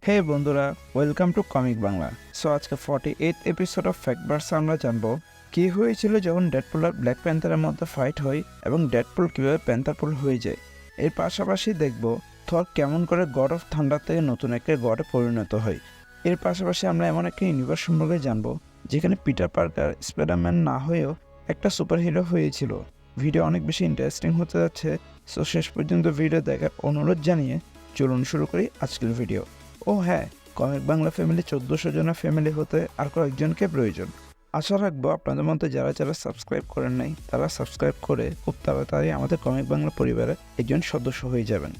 হে বন্ধুরা, welcome to comic Bangla. So আজকে 48th episode of ফ্যাক্টভার্স আমরা জানবো কী হয়েছিল যখন ডেডপুল আর ব্ল্যাক প্যান্থারের মধ্যে ফাইট হয় এবং ডেডপুল কীভাবে প্যান্থারপুল হয়ে যায়। এর পাশাপাশি দেখব থর কেমন করে গড অফ থান্ডার থেকে নতুন একটা গডে পরিণত হয়। এর পাশাপাশি আমরা এমন একটা ইউনিভার্স সম্পর্কে জানবো যেখানে পিটার পার্কার স্পাইডারম্যান না হয়েও একটা সুপার হিরো হয়েছিল। ভিডিও অনেক বেশি ইন্টারেস্টিং হতে যাচ্ছে, সো শেষ পর্যন্ত ভিডিও দেখার অনুরোধ জানিয়ে চলুন শুরু করি আজকের ভিডিও। ও হ্যাঁ, কমিক বাংলা ফ্যামিলি 1400 জনের ফ্যামিলি হতে আর কয়েকজনকে প্রয়োজন। আশা রাখবো আপনাদের মধ্যে যারা যারা সাবস্ক্রাইব করেন নাই তারা সাবস্ক্রাইব করে খুব তাড়াতাড়ি আমাদের কমিক বাংলা পরিবারের একজন সদস্য হয়ে যাবেন।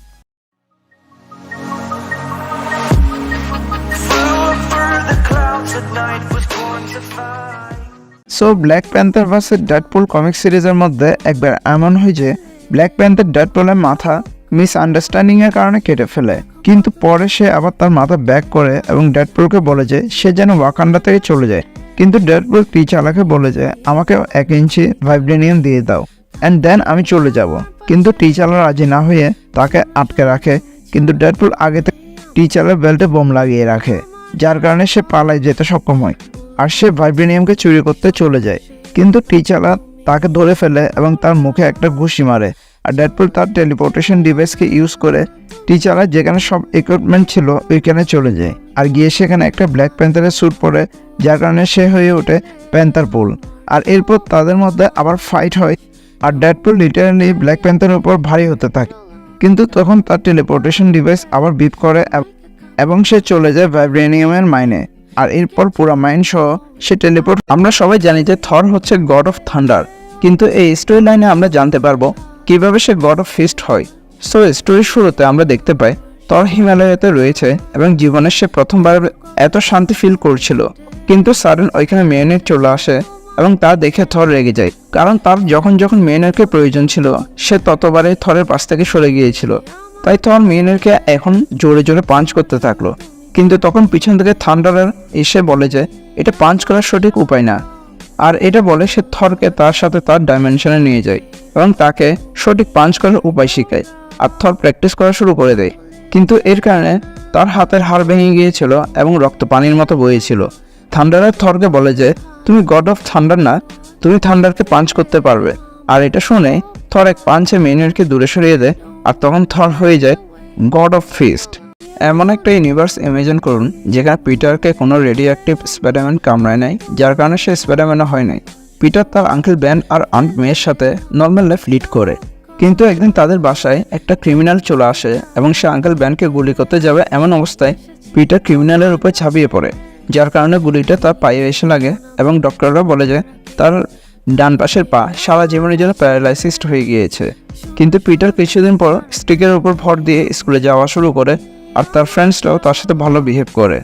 So black panther versus Deadpool comic সিরিজের মধ্যে একবার এমন হয় যে ব্ল্যাক প্যান্থার ডেডপুলের মাথা মিসআন্ডারস্ট্যান্ডিং এর কারণে কেটে ফেলে, কিন্তু পরে সে আবার তার মাথা ব্যাক করে এবং ডেডপুলকে বলে যে সে যেন ওয়াকান্ডা থেকে চলে যায়। কিন্তু ডেডপুল টিচালাকে বলে যে আমাকে 1 ইঞ্চি ভাইব্রেনিয়াম দিয়ে দাও অ্যান্ড দেন আমি চলে যাব। কিন্তু টিচালা রাজি না হয়ে তাকে আটকে রাখে, কিন্তু ডেডপুল আগে থেকে টিচালের বেল্টে বোম লাগিয়ে রাখে, যার কারণে সে পালায় যেতে সক্ষম হয় আর সে ভাইব্রেনিয়ামকে চুরি করতে চলে যায়। কিন্তু টিচালা তাকে ধরে ফেলে এবং তার মুখে একটা ঘুষি মারে, আর ডেডপুল তার টেলিপোর্টেশন ডিভাইসকে ইউজ করে টিচালা যেখানে সব ইকুইপমেন্ট ছিল ওইখানে চলে যায় আর গিয়ে সেখানে একটা ব্ল্যাক প্যান্থারের স্যুট পরে, যার কারণে সে হয়ে ওঠে প্যান্থারপুল। আর এরপর তাদের মধ্যে আবার ফাইট হয় আর ডেডপুল লিটারালি ব্ল্যাক প্যান্থারের উপর ভারী হতে থাকে, কিন্তু তখন তার টেলিপোর্টেশন ডিভাইস আবার বিপ করে এবং সে চলে যায় ভাইব্রেনিয়ামের মাইনে। আর এরপর পুরো মাইন্ড সহ সে টেলিপোর্ট। আমরা সবাই জানি যে থর হচ্ছে গড অফ থান্ডার, কিন্তু এই স্টোরি লাইনে আমরা জানতে পারবো কিভাবে সে গড অফ ফিস্ট হয়। সো স্টোরির শুরুতে আমরা দেখতে পাই থর হিমালয়তে রয়েছে এবং জীবনে সে প্রথমবার এত শান্তি ফিল করছিল, কিন্তু সাডেন ওইখানে মেয়নের চলে আসে এবং তা দেখে থর রেগে যায়, কারণ তার যখন যখন মেয়নেরকে প্রয়োজন ছিল সে ততবারে থরের পাশ থেকে সরে গিয়েছিল। তাই থর মেয়নেরকে এখন জোরে জোরে পাঞ্চ করতে থাকলো, কিন্তু তখন পিছন থেকে থান্ডারার এসে বলে যে এটা পাঞ্চ করার সঠিক উপায় না, আর এটা বলে সে থরকে তার সাথে তার ডাইমেনশনে নিয়ে যায় এবং তাকে সঠিক পাঞ্চ করার উপায় শেখায়, আর থর প্র্যাকটিস করা শুরু করে দেয়। কিন্তু এর কারণে তার হাতের হাড় ভেঙে গিয়েছিল এবং রক্ত পানির মতো বইয়েছিল। থান্ডারার থরকে বলে যে তুমি গড অফ থান্ডার না, তুমি থান্ডারকে পাঞ্চ করতে পারবে। আর এটা শুনে থর এক পাঞ্চে মেয়নেরকে দূরে সরিয়ে দেয়, আর তখন থর হয়ে যায় গড অফ ফিস্ট। এমন একটা ইউনিভার্স ইমেজিন করুন যেখানে পিটারকে কোনো রেডিও অ্যাক্টিভ স্পাইডারম্যান কামড়ায় নাই, যার কারণে সে স্পাইডারম্যানও হয় নাই। পিটার তার আঙ্কেল বেন আর আন্ট মেয়ের সাথে নর্মাল লাইফ লিড করে, কিন্তু একদিন তাদের বাসায় একটা ক্রিমিনাল চলে আসে এবং সে আঙ্কেল বেনকে গুলি করতে যাবে, এমন অবস্থায় পিটার ক্রিমিনালের উপর ঝাঁপিয়ে পড়ে, যার কারণে গুলিটা তার পায়ে এসে লাগে এবং ডক্টররা বলে যে তার ডান পাশের পা সারা জীবনের জন্য প্যারালাইসিসড হয়ে গিয়েছে। কিন্তু পিটার কিছুদিন পর স্টিকের উপর ভর দিয়ে স্কুলে যাওয়া শুরু করে আর তার ফ্রেন্ডসরাও তার সাথে ভালো বিহেভ করে।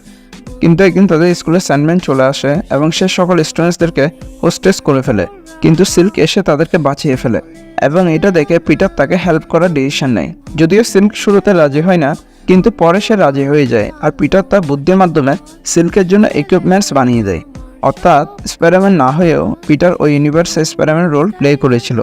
কিন্তু একদিন তাদের স্কুলে স্যান্ডম্যান চলে আসে এবং সে সকল স্টুডেন্টসদেরকে হোস্টেস করে ফেলে, কিন্তু সিল্ক এসে তাদেরকে বাঁচিয়ে ফেলে এবং এটা দেখে পিটার তাকে হেল্প করার ডিসিশন নেয়। যদিও সিল্ক শুরুতে রাজি হয় না, কিন্তু পরে সে রাজি হয়ে যায় আর পিটার তার বুদ্ধির মাধ্যমে সিল্কের জন্য ইকুইপমেন্টস বানিয়ে দেয়। অর্থাৎ স্পাইডারম্যান না হয়েও পিটার ওই ইউনিভার্সে স্পাইডারম্যান রোল প্লে করেছিল।